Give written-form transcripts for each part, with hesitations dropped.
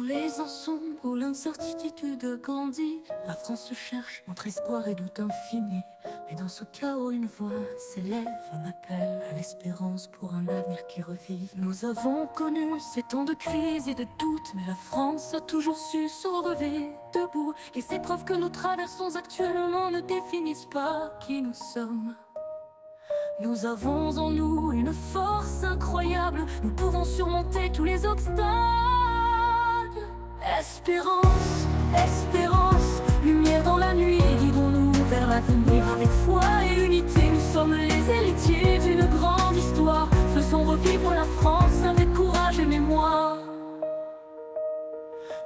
les ans sombres où l'incertitude grandit, la France se cherche entre espoir et doute infini. Mais dans ce chaos, une voix s'élève, un appel à l'espérance pour un avenir qui revive. Nous avons connu ces temps de crise et de doute, mais la France a toujours su se relever debout. Les épreuves que nous traversons actuellement ne définissent pas qui nous sommes. Nous avons en nous une force incroyable, nous pouvons surmonter tous les obstacles. Espérance, espérance, lumière dans la nuit, guidons-nous vers l'avenir avec foi et unité. Nous sommes les héritiers d'une grande histoire, faisons revivre la France avec courage et mémoire.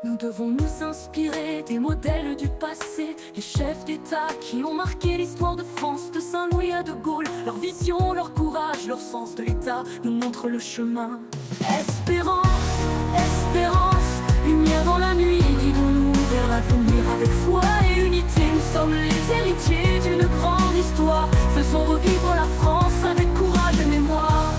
Nous devons nous inspirer des modèles du passé, les chefs d'État qui ont marqué l'histoire de France, de Saint-Louis à De Gaulle. Leur vision, leur courage, leur sens de l'État nous montrent le chemin. Espérance, espérance, lumière dans la nuit, guidons-nous vers l'avenir avec foi et unité. Nous sommes les héritiers d'une grande histoire, faisons revivre la France avec courage et mémoire.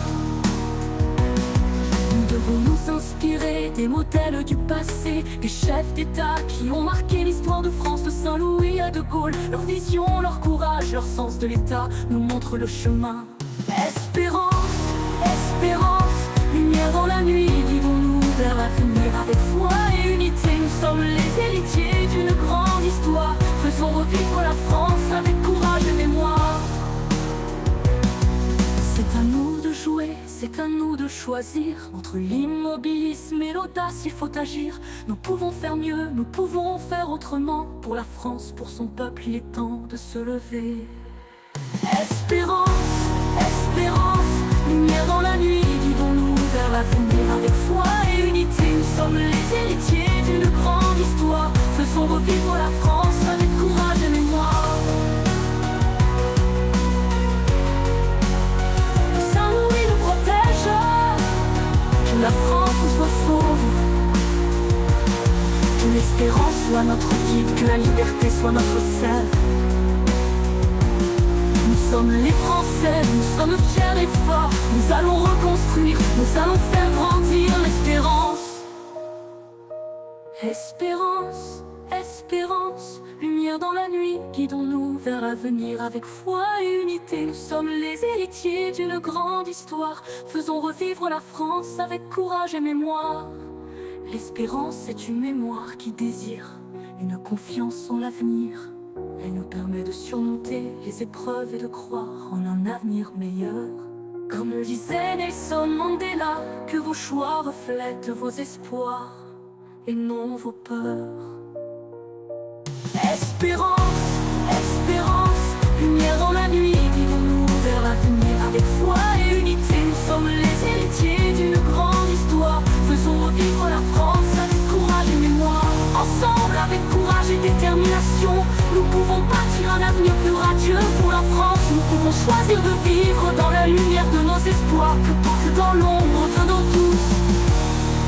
Nous devons nous inspirer des modèles du passé, des chefs d'État qui ont marqué l'histoire de France, de Saint-Louis à De Gaulle. Leur vision, leur courage, leur sens de l'État nous montrent le chemin. Espérance, espérance, lumière dans la nuit, guidons-nous vers l'avenir avec foi et unité. Nous sommes les héritiers d'une grande histoire, faisons revivre la France avec courage et mémoire. C'est à nous de jouer, c'est à nous de choisir. Entre l'immobilisme et l'audace, il faut agir. Nous pouvons faire mieux, nous pouvons faire autrement. Pour la France, pour son peuple, il est temps de se lever. Espérance, espérance, lumière dans la nuit, guidons-nous vers l'avenir avec foi et unité. Nous sommes les héritiers d'une grande histoire, faisons revivre la France avec courage et mémoire. Que la France nous soit sauve, que l'espérance soit notre guide, que la liberté soit notre sève. Nous sommes les Français, nous sommes fiers et forts. Nous allons reconstruire, nous allons faire grandir l'espérance. Espérance, espérance, lumière dans la nuit, guidons-nous vers l'avenir avec foi et unité. Nous sommes les héritiers d'une grande histoire, faisons revivre la France avec courage et mémoire. L'espérance est une mémoire qui désire une confiance en l'avenir. Elle nous permet de surmonter les épreuves et de croire en un avenir meilleur. Comme le disait Nelson Mandela, que vos choix reflètent vos espoirs et non vos peurs. Espérance, espérance, lumière dans la nuit, guidons-nous vers l'avenir avec foi et unité. Nous sommes les héritiers d'une grande histoire, faisons revivre la France avec courage et mémoire. Ensemble, avec courage et détermination, nous pouvons bâtir un avenir plus radieux pour la France. Nous pouvons choisir de vivre dans la lumière de nos espoirs, plutôt que dans l'ombre de nos doutes.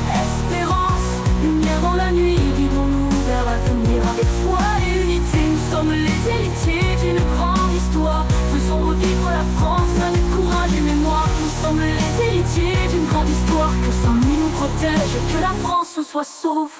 Espérance, lumière dans la nuit, guidons-nous vers l'avenir avec foi et unité. Nous sommes les héritiers d'une grande histoire, faisons revivre la France avec courage et mémoire. Nous sommes les héritiers d'une grande histoire, que Saint-Louis nous protège, que la France soit sauve.